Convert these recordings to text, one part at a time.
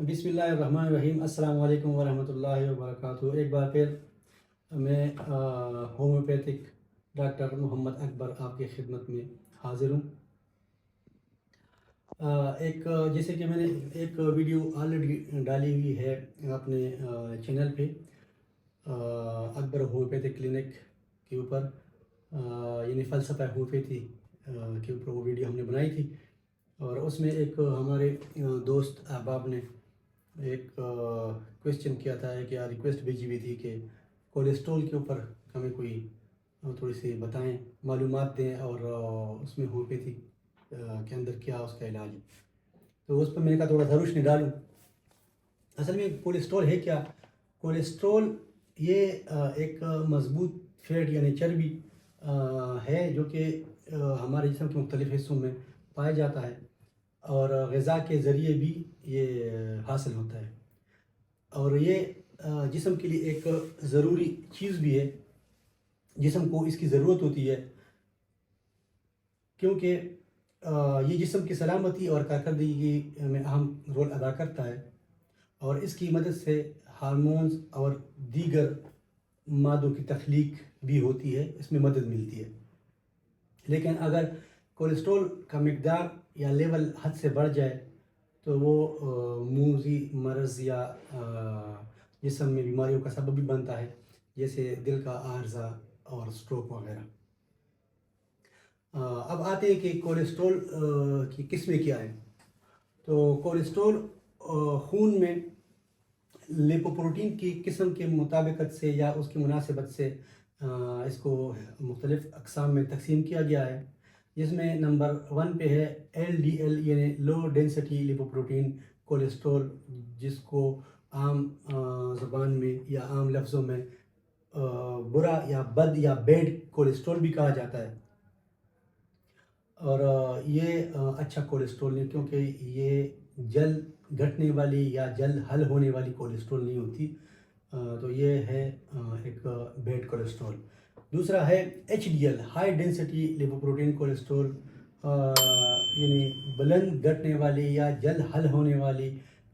बिस्मिल्लाहिर्रहमानिर्रहीम। अस्सलाम वालेकुम वरहमतुल्लाहि वबरकातुहू। एक बार फिर मैं होम्योपैथिक डॉक्टर मोहम्मद अकबर आपकी खिदमत में हाज़िर हूँ। जैसे कि मैंने एक वीडियो ऑलरेडी डाली हुई है अपने चैनल पे, अकबर होम्योपैथिक क्लिनिक के ऊपर, यानी फ़लसफ़ा होम्योपैथी के ऊपर वो वीडियो हमने बनाई थी। और उसमें एक हमारे दोस्त अहबाब ने एक क्वेश्चन किया था कि या रिक्वेस्ट भेजी हुई थी कि कोलेस्ट्रॉल के ऊपर हमें कोई थोड़ी सी बताएं, मालूमात दें, और उसमें होम्योपैथी के अंदर क्या उसका इलाज है। तो उस पर मैंने कहा थोड़ा सा रोशनी डालूं। असल में कोलेस्ट्रॉल है क्या? कोलेस्ट्रॉल ये एक मज़बूत फैट यानी चर्बी है जो कि हमारे जिस्म के मुख्तलिफ़ हिस्सों में पाया जाता है और ग़िज़ा के ज़रिए भी ये हासिल होता है। और ये जिस्म के लिए एक ज़रूरी चीज़ भी है, जिस्म को इसकी ज़रूरत होती है, क्योंकि ये जिस्म की सलामती और कारकर्दगी में अहम रोल अदा करता है और इसकी मदद से हार्मोन्स और दीगर मादों की तख्लीक भी होती है, इसमें मदद मिलती है। लेकिन अगर कोलेस्ट्रॉल का मकदार या लेवल हद से बढ़ जाए तो वो मूज़ी मर्ज़ या जिस्म में बीमारियों का सबब भी बनता है, जैसे दिल का आर्ज़ा और स्ट्रोक वगैरह। अब आते हैं कि कोलेस्ट्रॉल की किस्में क्या हैं। तो कोलेस्ट्रॉल खून में लिपोप्रोटीन की किस्म के मुताबिकत से या उसकी मुनासिबत से इसको मुख्तलिफ़ अक़साम में तकसीम किया गया है, जिसमें नंबर 1 पे है LDL यानी लो डेंसिटी लिपोप्रोटीन कोलेस्ट्रॉल, जिसको आम ज़ुबान में या आम लफ्ज़ों में बुरा या बद या बैड कोलेस्ट्रॉल भी कहा जाता है। और ये अच्छा कोलेस्ट्रॉल नहीं, क्योंकि ये जल्द घटने वाली या जल्द हल होने वाली कोलेस्ट्रॉल नहीं होती। तो ये है एक बैड कोलेस्ट्रॉल। दूसरा है HDL high density lipoprotein cholesterol, यानी बुलंद घटने वाली या जल्द हल होने वाली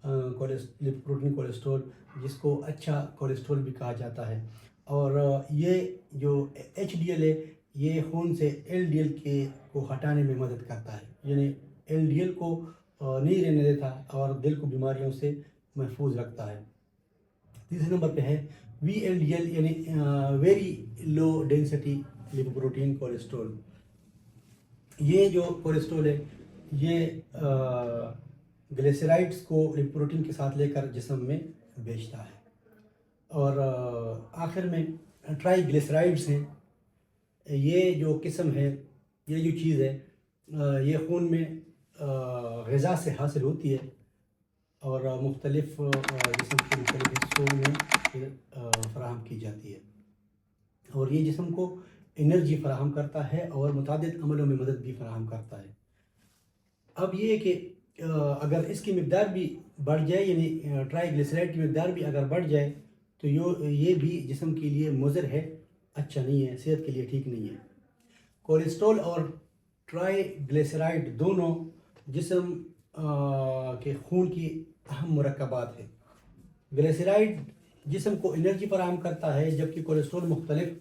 लिपोप्रोटीन कोलेस्ट्रॉल, जिसको अच्छा कोलेस्ट्रॉल भी कहा जाता है। और ये जो HDL है ये खून से LDL के को हटाने में मदद करता है, यानी LDL को नहीं रहने देता और दिल को बीमारियों से महफूज रखता है। तीसरे नंबर पे है VLDL यानी very low density lipoprotein cholesterol. ये जो कोलेस्ट्रॉल है ये ग्लिसराइड्स को लिपोप्रोटीन के साथ लेकर जिस्म में बेचता है। और आखिर में ट्राइग्लिसराइड्स हैं। ये जो किस्म है, ये जो चीज़ है, ये खून में ग़िज़ा से हासिल होती है और मुख्तलिफ़ जिस्म के मुख्तलिफ़ हिस्सों में फ़राहम की जाती है। और ये जिस्म को एनर्जी फ़राहम करता है और मुतादिद अमलों में मदद भी फ़राहम करता है। अब ये है कि अगर इसकी मकदार भी बढ़ जाए, यानी ट्राइग्लिसराइड की मकदार भी अगर बढ़ जाए, तो ये भी जिस्म के लिए मुज़र है, अच्छा नहीं है, सेहत के लिए ठीक नहीं है। कोलेस्ट्रॉल और ट्राइग्लिसराइड दोनों जिस्म के खून की अहम मुरक्कबात है। ग्लिसराइड जिस्म को एनर्जी फराहम करता है, जबकि कोलेस्ट्रॉल मुख्तलिफ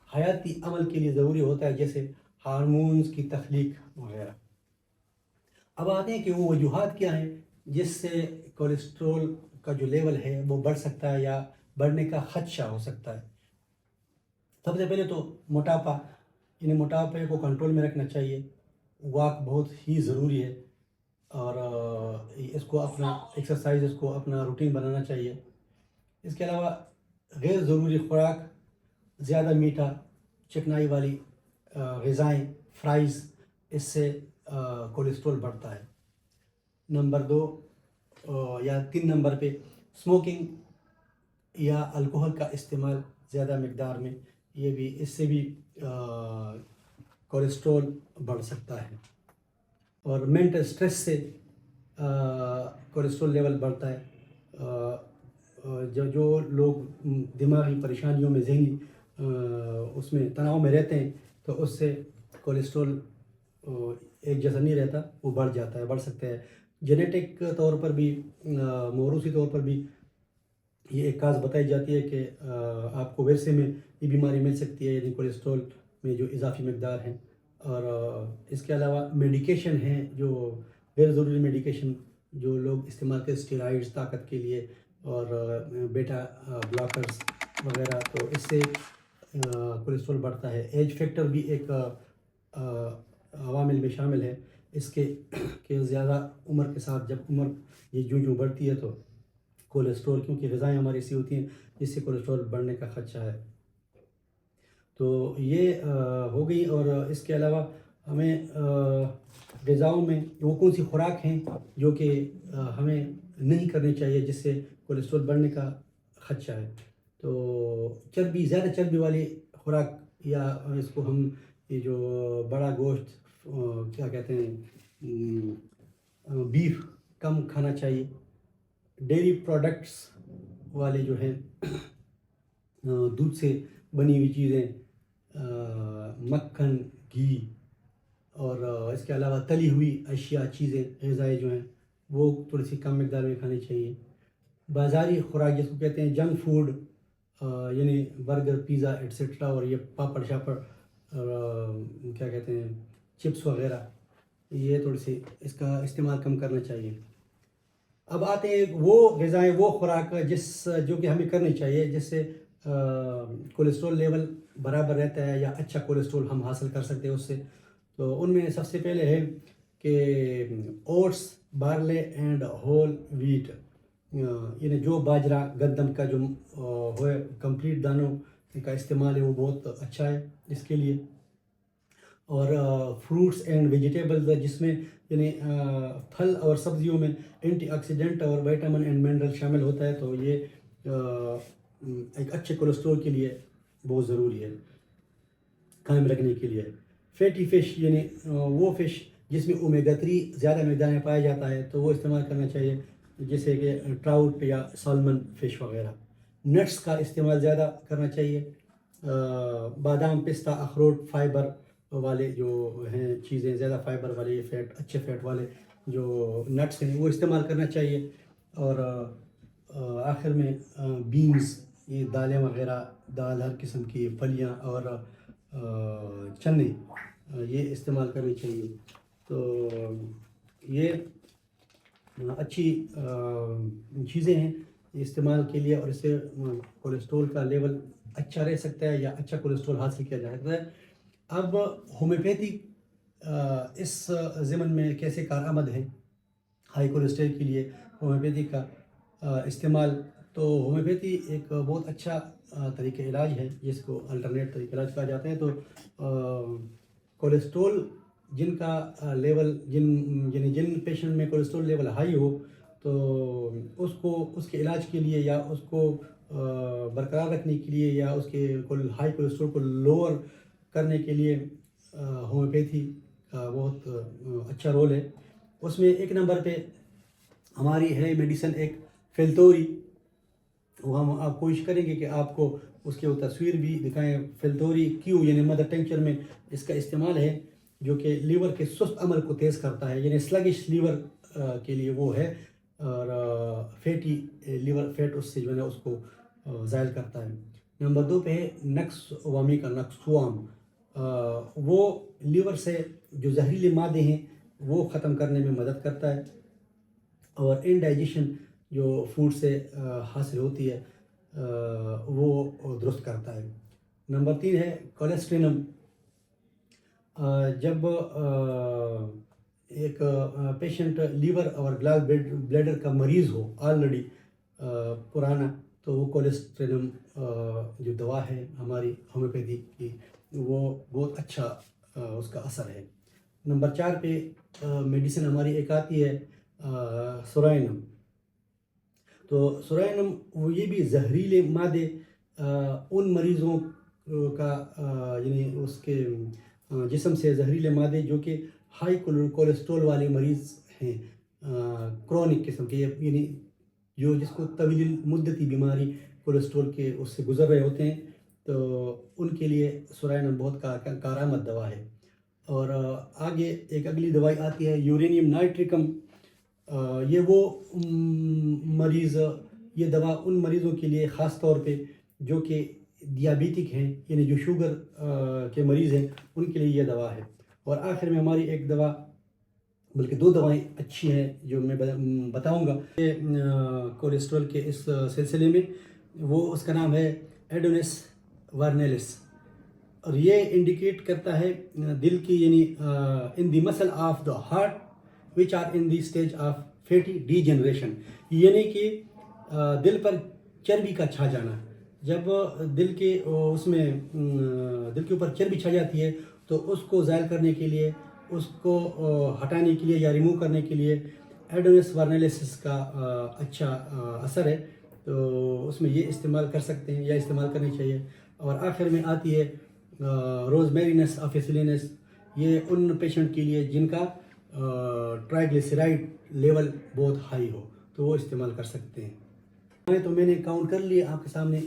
हयाती अमल के लिए ज़रूरी होता है, जैसे हार्मोन्स की तख्लीक वगैरह। अब आते हैं कि वो वजूहात क्या हैं जिससे कोलेस्ट्रॉल का जो लेवल है वो बढ़ सकता है या बढ़ने का ख़दशा हो सकता है। सबसे पहले तो मोटापा, यानी मोटापे को कंट्रोल में रखना चाहिए। वॉक बहुत ही ज़रूरी है और इसको अपना एक्सरसाइज, इसको अपना रूटीन बनाना चाहिए। इसके अलावा गैर ज़रूरी खुराक, ज़्यादा मीठा, चिकनाई वाली ग़िज़ाएँ, फ्राइज़, इससे कोलेस्ट्रॉल बढ़ता है। नंबर 2 या 3 नंबर पे स्मोकिंग या अल्कोहल का इस्तेमाल ज़्यादा मकदार में, ये भी इससे भी कोलेस्ट्रॉल बढ़ सकता है। और मेंटल स्ट्रेस से कोलेस्ट्रॉल लेवल बढ़ता है। जो लोग दिमागी परेशानियों में, ज़हनी उसमें तनाव में रहते हैं, तो उससे कोलेस्ट्रॉल एक जैसा नहीं रहता, वो बढ़ जाता है, बढ़ सकता है। जेनेटिक तौर पर भी मौरूसी तौर पर भी ये एक काज बताई जाती है कि आपको विरसे में ये बीमारी मिल सकती है, यानी कोलेस्ट्रॉल में जो इजाफी मकदार हैं। और इसके अलावा मेडिकेशन हैं जो गैर ज़रूरी मेडिकेशन जो लोग इस्तेमाल करते, स्टेरॉइड्स ताकत के लिए और बेटा ब्लॉकर्स वगैरह, तो इससे कोलेस्ट्रॉल बढ़ता है। एज फैक्टर भी एक अवामिल में शामिल है इसके कि ज़्यादा उम्र के साथ जब उम्र ये जो बढ़ती है तो कोलेस्ट्रॉल, क्योंकि ग़िज़ाएँ हमारी ऐसी होती हैं जिससे कोलेस्ट्रॉल बढ़ने का ख़दशा है। तो ये हो गई। और इसके अलावा हमें ग़िज़ाओं में वो कौन सी खुराक हैं जो कि हमें नहीं करनी चाहिए जिससे कोलेस्ट्रॉल बढ़ने का ख़दशा है। तो चर्बी, ज़्यादा चर्बी वाली खुराक, या इसको हम ये जो बड़ा गोश्त क्या कहते हैं, बीफ कम खाना चाहिए। डेयरी प्रोडक्ट्स वाले जो हैं दूध से बनी हुई चीज़ें, मक्खन, घी और इसके अलावा तली हुई अशिया, चीज़ें, ग़िज़ाएँ जो हैं वो थोड़ी सी कम मकदार में खानी चाहिए। बाज़ारी खुराक जिसको कहते हैं जंक फूड, यानी बर्गर, पिज़्ज़ा एट्सेट्रा, और ये पापड़ शापड़ क्या कहते हैं, चिप्स वगैरह, ये थोड़ी सी इसका इस्तेमाल कम करना चाहिए। अब आते हैं वो ग़िज़ाएँ, वो खुराक जो कि हमें करनी चाहिए जिससे कोलेस्ट्रॉल लेवल बराबर रहता है या अच्छा कोलेस्ट्रॉल हम हासिल कर सकते हैं उससे। तो उनमें सबसे पहले है कि oats, barley and whole wheat, यानी जो बाजरा, गंदम का जो है कंप्लीट दानों का इस्तेमाल है वो बहुत अच्छा है इसके लिए। और फ्रूट्स एंड वेजिटेबल्स जिसमें यानी फल और सब्जियों में एंटीऑक्सीडेंट और विटामिन एंड मिनरल शामिल होता है, तो ये एक अच्छे कोलेस्ट्रॉल के लिए बहुत ज़रूरी है कायम रखने के लिए। फैटी फ़िश, यानी वो फ़िश जिसमें ओमेगा 3 ज़्यादा मकदार में पाया जाता है, तो वो इस्तेमाल करना चाहिए, जैसे कि ट्राउट या सालमन फ़िश वगैरह। नट्स का इस्तेमाल ज़्यादा करना चाहिए। बादाम, पिस्ता, अखरोट, फाइबर वाले जो हैं चीज़ें, ज़्यादा फाइबर वाले, फ़ैट, अच्छे फ़ैट वाले जो नट्स हैं वो इस्तेमाल करना चाहिए। और आखिर में बीन्स, ये दालें वगैरह, दाल हर किस्म की, फलियाँ और चने, ये इस्तेमाल करनी चाहिए। तो ये अच्छी चीज़ें हैं इस्तेमाल के लिए, और इससे कोलेस्ट्रॉल का लेवल अच्छा रह सकता है या अच्छा कोलेस्ट्रॉल हासिल किया जा सकता है। अब होम्योपैथी इस ज़मन में कैसे कारआमद है हाई कोलेस्ट्रॉल के लिए होम्योपैथी का इस्तेमाल। तो होम्योपैथी एक बहुत अच्छा तरीक़ा इलाज है जिसको अल्टरनेट तरीक़ा इलाज कहा जाता है। तो कोलेस्ट्रॉल जिनका लेवल जिन पेशेंट में कोलेस्ट्रॉल लेवल हाई हो, तो उसको उसके इलाज के लिए या उसको बरकरार रखने के लिए या उसके हाई कोलेस्ट्रॉल को लोअर करने के लिए होम्योपैथी का बहुत अच्छा रोल है। उसमें एक नंबर पे हमारी है मेडिसिन एक फेल्तोरी। वो हम आप कोशिश करेंगे कि आपको उसके वो तस्वीर भी दिखाएं। फेल्तोरी क्यू यानी मदर टेंचर में इसका इस्तेमाल है, जो कि लीवर के सुस्त अमल को तेज़ करता है, यानी स्लगिश लीवर के लिए वो है। और फैटी लीवर फैट उससे जो है ना उसको ज़ायल करता है। नंबर 2 पे है नक्स वामी का नक्सवाम। वो लीवर से जो जहरीले मादे हैं वो ख़त्म करने में मदद करता है, और इनडाइजेशन जो फूड से हासिल होती है वो दुरुस्त करता है। नंबर 3 है कोलेस्ट्रिनम। जब एक पेशेंट लीवर और गॉल ब्लैडर का मरीज़ हो ऑलरेडी पुराना, तो वो कोलेस्ट्रिनम जो दवा है हमारी होम्योपैथी की, वो बहुत अच्छा उसका असर है। नंबर 4 पे मेडिसिन हमारी एक आती है सोराइनम। तो सोराइनम वो ये भी जहरीले मादे उन मरीज़ों का यानी उसके जिस्म से जहरीले मादे जो कि हाई कोलेस्ट्रॉल वाले मरीज़ हैं, क्रोनिक किस्म के, यानी जो जिसको तवील मुद्दती बीमारी कोलेस्ट्रॉल के उससे गुजर रहे होते हैं, तो उनके लिए सोराइनम बहुत कारआमद दवा है। और आगे एक अगली दवाई आती है यूरेनियम नाइट्रिकम। یہ وہ مریض، یہ دوا ان مریضوں کے لیے خاص طور پہ جو کہ دیابیٹک ہیں، یعنی جو شوگر کے مریض ہیں، ان کے لیے یہ دوا ہے۔ اور آخر میں ہماری ایک دوا، بلکہ دو دوائیں اچھی ہیں جو میں بتاؤں گا کولیسٹرول کے اس سلسلے میں، وہ اس کا نام ہے ایڈونس وارنیلس، اور یہ انڈیکیٹ کرتا ہے دل کی، یعنی in the muscle of the heart which are in the stage of fatty degeneration, یعنی کہ دل پر چربی کا چھا جانا۔ جب دل کے اس میں دل کے اوپر چربی چھا جاتی ہے تو اس کو زائل کرنے کے لیے، اس کو ہٹانے کے لیے یا ریموو کرنے کے لیے ایڈونس وارنیلسس کا اچھا اثر ہے، تو اس میں یہ استعمال کر سکتے ہیں یا استعمال کرنی چاہیے۔ اور آخر میں آتی ہے روزمیرینس آفیسلینس، یہ ان پیشنٹ کے لیے جن کا ٹرائیگلیسیرائڈ لیول بہت ہائی ہو تو وہ استعمال کر سکتے ہیں۔ تو میں نے کاؤنٹ کر لیے، آپ کے سامنے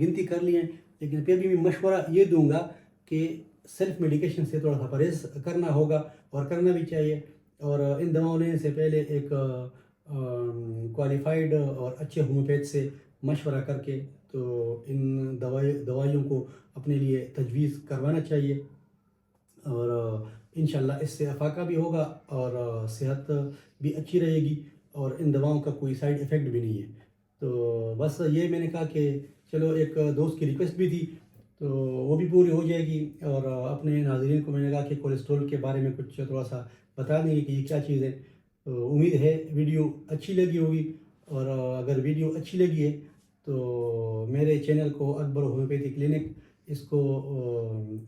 گنتی کر لی ہے، لیکن پھر بھی میں مشورہ یہ دوں گا کہ سیلف میڈیکیشن سے تھوڑا سا پرہیز کرنا ہوگا، اور کرنا بھی چاہیے، اور ان دواؤں لینے سے پہلے ایک کوالیفائڈ اور اچھے ہومیوپیتھ سے مشورہ کر کے تو ان دوائیوں کو اپنے لیے تجویز کروانا چاہیے، اور انشاءاللہ اس سے افاقہ بھی ہوگا اور صحت بھی اچھی رہے گی، اور ان دواؤں کا کوئی سائیڈ ایفیکٹ بھی نہیں ہے۔ تو بس یہ میں نے کہا کہ چلو ایک دوست کی ریکویسٹ بھی تھی تو وہ بھی پوری ہو جائے گی، اور اپنے ناظرین کو میں نے کہا کہ کولیسٹرول کے بارے میں کچھ تھوڑا سا بتا دیں گے کہ یہ کیا چیز ہے۔ تو امید ہے ویڈیو اچھی لگی ہوگی، اور اگر ویڈیو اچھی لگی ہے تو میرے چینل کو اکبر ہومیوپیتھی کلینک اس کو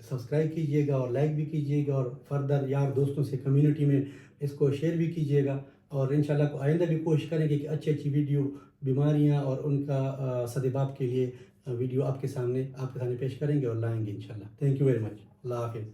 سبسکرائب کیجئے گا، اور لائک بھی کیجئے گا، اور فردر یار دوستوں سے کمیونٹی میں اس کو شیئر بھی کیجئے گا، اور انشاءاللہ کو آئندہ بھی کوشش کریں گے کہ اچھی ویڈیو، بیماریاں اور ان کا صدباب کے لیے ویڈیو آپ کے سامنے پیش کریں گے اور لائیں گے انشاءاللہ۔ تھینک یو ویری مچ، اللہ حافظ۔